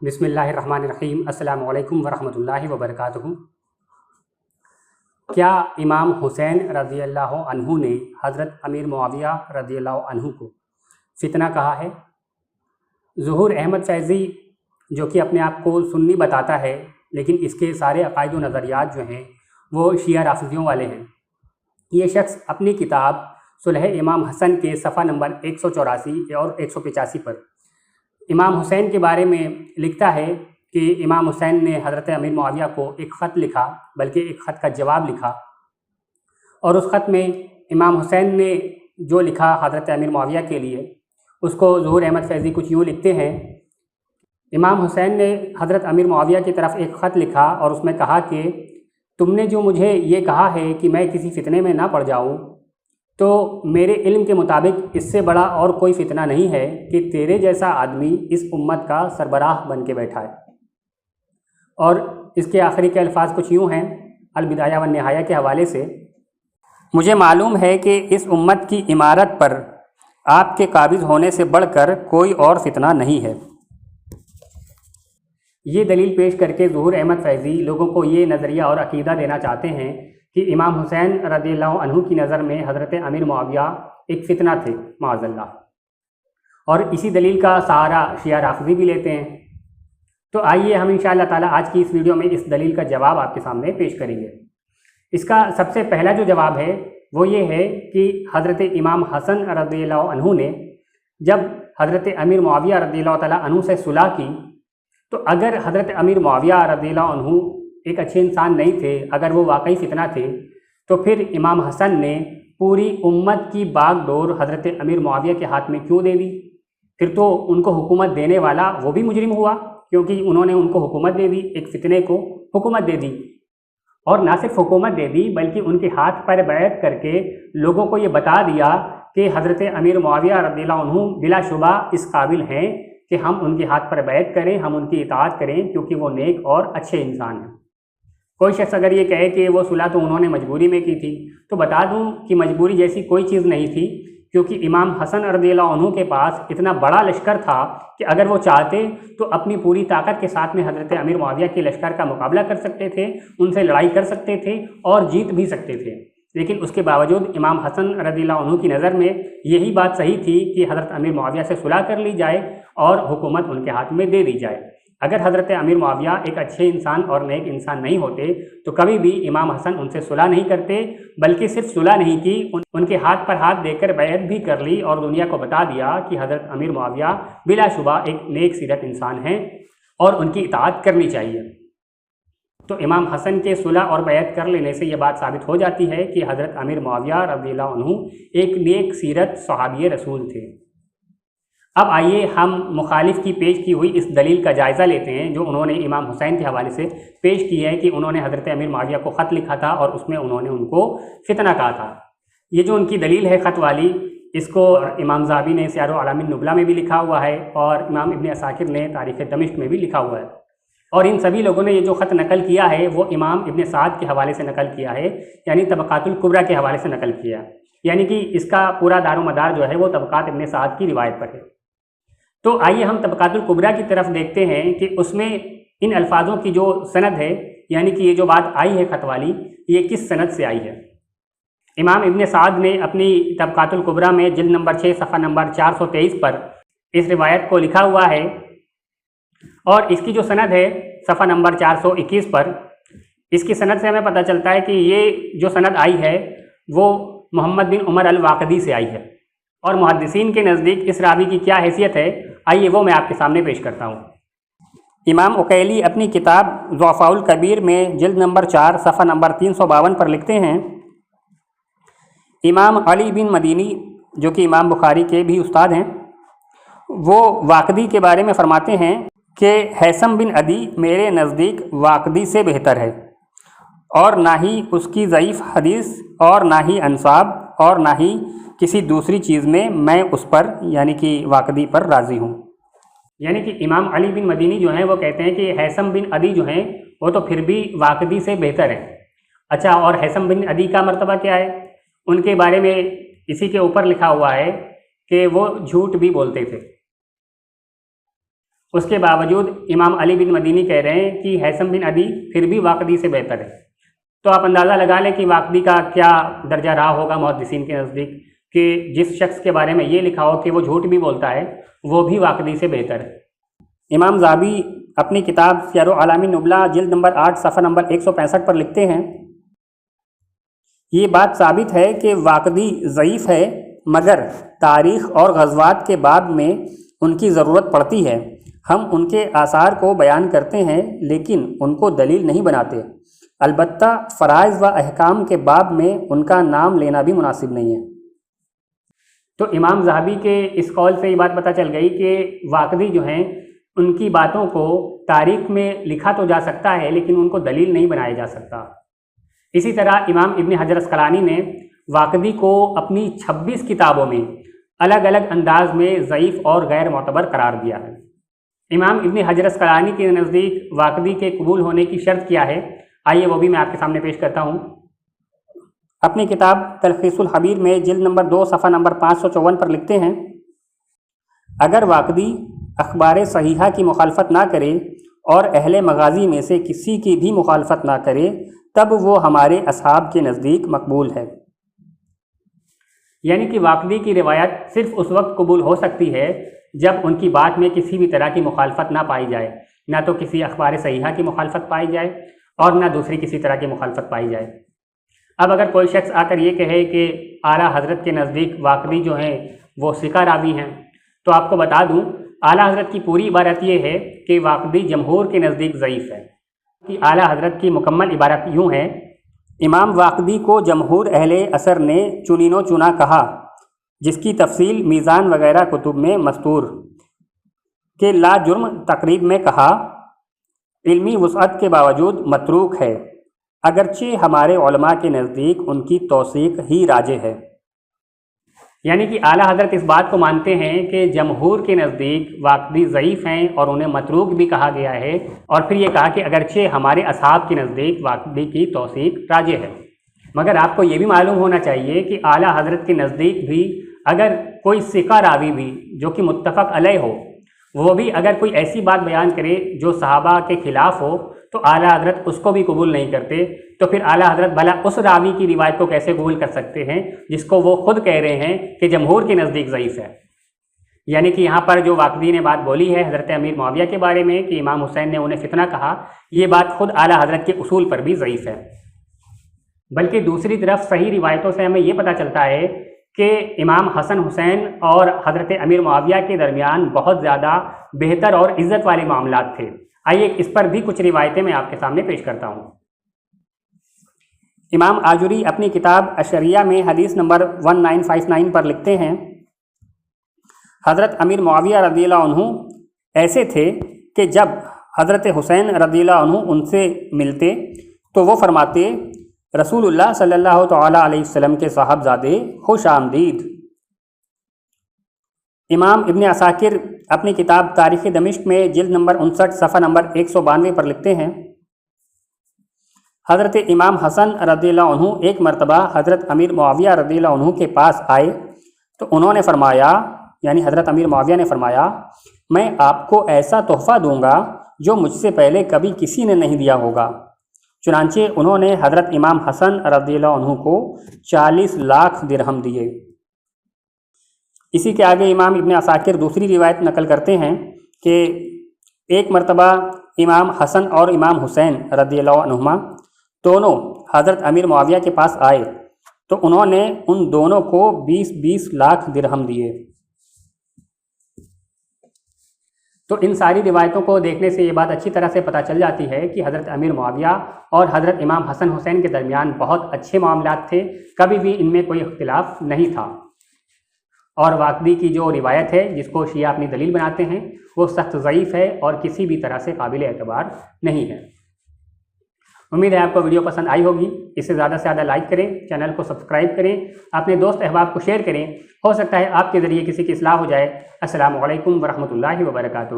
بسم اللہ الرحمن الرحیم۔ السلام علیکم ورحمۃ اللہ وبرکاتہ۔ کیا امام حسین رضی اللہ عنہ نے حضرت امیر معاویہ رضی اللہ عنہ کو فتنہ کہا ہے؟ ظہور احمد فیضی، جو کہ اپنے آپ کو سنی بتاتا ہے لیکن اس کے سارے عقائد و نظریات جو ہیں وہ شیعہ رافضیوں والے ہیں، یہ شخص اپنی کتاب صلح امام حسن کے صفحہ نمبر 184 اور 185 پر امام حسین کے بارے میں لکھتا ہے کہ امام حسین نے حضرت امیر معاویہ کو ایک خط لکھا، بلکہ ایک خط کا جواب لکھا، اور اس خط میں امام حسین نے جو لکھا حضرت امیر معاویہ کے لیے اس کو ظہور احمد فیضی کچھ یوں لکھتے ہیں۔ امام حسین نے حضرت امیر معاویہ کی طرف ایک خط لکھا اور اس میں کہا کہ تم نے جو مجھے یہ کہا ہے کہ میں کسی فتنے میں نہ پڑ جاؤں، تو میرے علم کے مطابق اس سے بڑا اور کوئی فتنہ نہیں ہے کہ تیرے جیسا آدمی اس امت کا سربراہ بن کے بیٹھا ہے۔ اور اس کے آخری کے الفاظ کچھ یوں ہیں البدایہ والنہایہ کے حوالے سے: مجھے معلوم ہے کہ اس امت کی عمارت پر آپ کے قابض ہونے سے بڑھ کر کوئی اور فتنہ نہیں ہے۔ یہ دلیل پیش کر کے ظہور احمد فیضی لوگوں کو یہ نظریہ اور عقیدہ دینا چاہتے ہیں کہ امام حسین رضی اللہ عنہ کی نظر میں حضرت امیر معاویہ ایک فتنہ تھے معاذ اللہ، اور اسی دلیل کا سہارا شیعہ رافضی بھی لیتے ہیں۔ تو آئیے ہم انشاءاللہ تعالی آج کی اس ویڈیو میں اس دلیل کا جواب آپ کے سامنے پیش کریں گے۔ اس کا سب سے پہلا جو جواب ہے وہ یہ ہے کہ حضرت امام حسن رضی اللہ عنہ نے جب حضرت امیر معاویہ رضی اللہ تعالیٰ عنہ سے صلح کی، تو اگر حضرت امیر معاویہ رضی اللہ عنہ ایک اچھے انسان نہیں تھے، اگر وہ واقعی فتنہ تھے، تو پھر امام حسن نے پوری امت کی باغ ڈور حضرت امیر معاویہ کے ہاتھ میں کیوں دے دی؟ پھر تو ان کو حکومت دینے والا وہ بھی مجرم ہوا، کیونکہ انہوں نے ان کو حکومت دے دی، ایک فتنے کو حکومت دے دی، اور نہ صرف حکومت دے دی بلکہ ان کے ہاتھ پر بیعت کر کے لوگوں کو یہ بتا دیا کہ حضرت امیر معاویہ رضی اللہ عنہ بلا شبہ اس قابل ہیں کہ ہم ان کے ہاتھ پر بیعت کریں، ہم ان کی اطاعت کریں، کیونکہ وہ نیک اور اچھے انسان ہیں۔ کوئی شخص اگر یہ کہے کہ وہ صلح تو انہوں نے مجبوری میں کی تھی، تو بتا دوں کہ مجبوری جیسی کوئی چیز نہیں تھی، کیونکہ امام حسن رضی اللہ عنہ کے پاس اتنا بڑا لشکر تھا کہ اگر وہ چاہتے تو اپنی پوری طاقت کے ساتھ میں حضرت امیر معاویہ کے لشکر کا مقابلہ کر سکتے تھے، ان سے لڑائی کر سکتے تھے اور جیت بھی سکتے تھے۔ لیکن اس کے باوجود امام حسن رضی اللہ عنہ کی نظر میں یہی بات صحیح تھی کہ حضرت امیر معاویہ سے صلح کر لی جائے اور حکومت ان کے ہاتھ میں دے دی جائے۔ اگر حضرت امیر معاویہ ایک اچھے انسان اور نیک انسان نہیں ہوتے تو کبھی بھی امام حسن ان سے صلح نہیں کرتے، بلکہ صرف صلح نہیں کی، ان کے ہاتھ پر ہاتھ دے کر بیعت بھی کر لی اور دنیا کو بتا دیا کہ حضرت امیر معاویہ بلا شبہ ایک نیک سیرت انسان ہیں اور ان کی اطاعت کرنی چاہیے۔ تو امام حسن کے صلح اور بیعت کر لینے سے یہ بات ثابت ہو جاتی ہے کہ حضرت امیر معاویہ رضی اللہ عنہ ایک نیک سیرت صحابی رسول تھے۔ اب آئیے ہم مخالف کی پیش کی ہوئی اس دلیل کا جائزہ لیتے ہیں جو انہوں نے امام حسین کے حوالے سے پیش کی ہے کہ انہوں نے حضرت امیر معاویہ کو خط لکھا تھا اور اس میں انہوں نے ان کو فتنہ کہا تھا۔ یہ جو ان کی دلیل ہے خط والی، اس کو امام ذہبی نے سیار اعلام النبلہ میں بھی لکھا ہوا ہے اور امام ابن عساکر نے تاریخ دمشق میں بھی لکھا ہوا ہے، اور ان سبھی لوگوں نے یہ جو خط نقل کیا ہے وہ امام ابن سعد کے حوالے سے نقل کیا ہے، یعنی طبقات الکبریٰ کے حوالے سے نقل کیا، یعنی کہ اس کا پورا دار و مدار جو ہے وہ طبقات ابن سعد کی روایت پر ہے۔ تو آئیے ہم طبقات الکبریٰ کی طرف دیکھتے ہیں کہ اس میں ان الفاظوں کی جو سند ہے، یعنی کہ یہ جو بات آئی ہے خط والی، یہ کس سند سے آئی ہے۔ امام ابن سعد نے اپنی طبقات الکبریٰ میں جلد نمبر 6 صفحہ نمبر 423 پر اس روایت کو لکھا ہوا ہے، اور اس کی جو سند ہے صفحہ نمبر 421 پر، اس کی سند سے ہمیں پتہ چلتا ہے کہ یہ جو سند آئی ہے وہ محمد بن عمر الواقدی سے آئی ہے، اور محدثین کے نزدیک اس راوی کی کیا حیثیت ہے آئیے وہ میں آپ کے سامنے پیش کرتا ہوں۔ امام عقیلی اپنی کتاب ضعفاء الکبیر میں جلد نمبر 4 صفحہ نمبر 352 پر لکھتے ہیں، امام علی بن مدینی جو کہ امام بخاری کے بھی استاد ہیں، وہ واقدی کے بارے میں فرماتے ہیں کہ حیثم بن عدی میرے نزدیک واقدی سے بہتر ہے، اور نہ ہی اس کی ضعیف حدیث اور نہ ہی انصاب اور نہ ہی کسی دوسری چیز میں اس پر یعنی کہ واقدی پر راضی ہوں۔ یعنی کہ امام علی بن مدینی جو ہیں وہ کہتے ہیں کہ حیثم بن عدی جو ہیں وہ تو پھر بھی واقدی سے بہتر ہیں۔ اچھا، اور حیثم بن عدی کا مرتبہ کیا ہے؟ ان کے بارے میں اسی کے اوپر لکھا ہوا ہے کہ وہ جھوٹ بھی بولتے تھے۔ اس کے باوجود امام علی بن مدینی کہہ رہے ہیں کہ ہیثم بن عدی پھر بھی واقدی سے بہتر ہے۔ تو آپ اندازہ لگا لیں کہ واقدی کا کیا درجہ رہا ہوگا محدثین کے نزدیک، کہ جس شخص کے بارے میں یہ لکھا ہو کہ وہ جھوٹ بھی بولتا ہے وہ بھی واقدی سے بہتر ہے۔ امام ذہبی اپنی کتاب سیر اعلام النبلاء جلد نمبر 8 صفحہ نمبر 165 پر لکھتے ہیں، یہ بات ثابت ہے کہ واقدی ضعیف ہے، مگر تاریخ اور غزوات کے باب میں ان کی ضرورت پڑتی ہے۔ ہم ان کے آثار کو بیان کرتے ہیں لیکن ان کو دلیل نہیں بناتے، البتہ فرائض و احکام کے باب میں ان کا نام لینا بھی مناسب نہیں ہے۔ تو امام ذہبی کے اس قول سے یہ بات پتہ چل گئی کہ واقدی جو ہیں ان کی باتوں کو تاریخ میں لکھا تو جا سکتا ہے لیکن ان کو دلیل نہیں بنایا جا سکتا۔ اسی طرح امام ابن حجر اسقلانی نے واقدی کو اپنی 26 کتابوں میں الگ الگ انداز میں ضعیف اور غیر معتبر قرار دیا ہے۔ امام ابن حجر اسقلانی کے نزدیک واقدی کے قبول ہونے کی شرط کیا ہے، آئیے وہ بھی میں آپ کے سامنے پیش کرتا ہوں۔ اپنی کتاب تلخیص الحبیر میں جلد نمبر 2 صفحہ نمبر 554 پر لکھتے ہیں، اگر واقدی اخبار صحیحہ کی مخالفت نہ کرے اور اہل مغازی میں سے کسی کی بھی مخالفت نہ کرے تب وہ ہمارے اصحاب کے نزدیک مقبول ہے۔ یعنی کہ واقدی کی روایت صرف اس وقت قبول ہو سکتی ہے جب ان کی بات میں کسی بھی طرح کی مخالفت نہ پائی جائے، نہ تو کسی اخبار صحیحہ کی مخالفت پائی جائے اور نہ دوسری کسی طرح کی مخالفت پائی جائے۔ اب اگر کوئی شخص آ کر یہ کہے کہ اعلیٰ حضرت کے نزدیک واقدی جو ہیں وہ ثقہ راوی ہیں، تو آپ کو بتا دوں اعلیٰ حضرت کی پوری عبارت یہ ہے کہ واقدی جمہور کے نزدیک ضعیف ہے۔ کہ اعلیٰ حضرت کی مکمل عبارت یوں ہے، امام واقدی کو جمہور اہل اثر نے چنین و چنا کہا، جس کی تفصیل میزان وغیرہ کتب میں مستور، کہ لا جرم تقریب میں کہا علمی وسعت کے باوجود متروک ہے، اگرچہ ہمارے علماء کے نزدیک ان کی توثیق ہی راجح ہے۔ یعنی کہ اعلیٰ حضرت اس بات کو مانتے ہیں کہ جمہور کے نزدیک واقدی ضعیف ہیں اور انہیں متروک بھی کہا گیا ہے، اور پھر یہ کہا کہ اگرچہ ہمارے اصحاب کے نزدیک واقدی کی توثیق راجح ہے۔ مگر آپ کو یہ بھی معلوم ہونا چاہیے کہ اعلیٰ حضرت کے نزدیک بھی اگر کوئی ثقہ راوی بھی جو کہ متفق علیہ ہو، وہ بھی اگر کوئی ایسی بات بیان کرے جو صحابہ کے خلاف ہو تو اعلیٰ حضرت اس کو بھی قبول نہیں کرتے، تو پھر اعلیٰ حضرت بھلا اس راوی کی روایت کو کیسے قبول کر سکتے ہیں جس کو وہ خود کہہ رہے ہیں کہ جمہور کے نزدیک ضعیف ہے۔ یعنی کہ یہاں پر جو واقدی نے بات بولی ہے حضرت امیر معاویہ کے بارے میں کہ امام حسین نے انہیں فتنہ کہا، یہ بات خود اعلیٰ حضرت کے اصول پر بھی ضعیف ہے۔ بلکہ دوسری طرف صحیح روایتوں سے ہمیں یہ پتہ چلتا ہے کہ امام حسن حسین اور حضرت امیر معاویہ کے درمیان بہت زیادہ بہتر اور عزت والے معاملات تھے۔ آئیے اس پر بھی کچھ روایتیں میں آپ کے سامنے پیش کرتا ہوں۔ امام آجری اپنی کتاب اشریہ میں حدیث نمبر 1959 پر لکھتے ہیں، حضرت امیر معاویہ رضی اللہ عنہ ایسے تھے کہ جب حضرت حسین رضی اللہ عنہ ان سے ملتے تو وہ فرماتے، رسول اللہ صلی اللہ تعالیٰ علیہ وسلم کے صاحبزادے خوش آمدید۔ امام ابن عساکر اپنی کتاب تاریخ دمشق میں جلد نمبر 59 صفحہ نمبر 192 پر لکھتے ہیں، حضرت امام حسن رضی اللہ عنہ ایک مرتبہ حضرت امیر معاویہ رضی اللہ عنہ کے پاس آئے تو انہوں نے فرمایا، یعنی حضرت امیر معاویہ نے فرمایا، میں آپ کو ایسا تحفہ دوں گا جو مجھ سے پہلے کبھی کسی نے نہیں دیا ہوگا۔ چنانچہ انہوں نے حضرت امام حسن رضی اللہ عنہ کو 40 لاکھ درہم دیے۔ اسی کے آگے امام ابن عساکر دوسری روایت نقل کرتے ہیں کہ ایک مرتبہ امام حسن اور امام حسین رضی اللہ عنہما دونوں حضرت امیر معاویہ کے پاس آئے تو انہوں نے ان دونوں کو 20 لاکھ درہم دیے۔ تو ان ساری روایتوں کو دیکھنے سے یہ بات اچھی طرح سے پتہ چل جاتی ہے کہ حضرت امیر معاویہ اور حضرت امام حسن حسین کے درمیان بہت اچھے معاملات تھے، کبھی بھی ان میں کوئی اختلاف نہیں تھا۔ اور واقدی کی جو روایت ہے جس کو شیعہ اپنی دلیل بناتے ہیں وہ سخت ضعیف ہے اور کسی بھی طرح سے قابل اعتبار نہیں ہے۔ امید ہے آپ کو ویڈیو پسند آئی ہوگی، اسے زیادہ سے زیادہ لائک کریں، چینل کو سبسکرائب کریں، اپنے دوست احباب کو شیئر کریں، ہو سکتا ہے آپ کے ذریعے کسی کی اصلاح ہو جائے۔ السلام علیکم ورحمۃ اللہ وبرکاتہ۔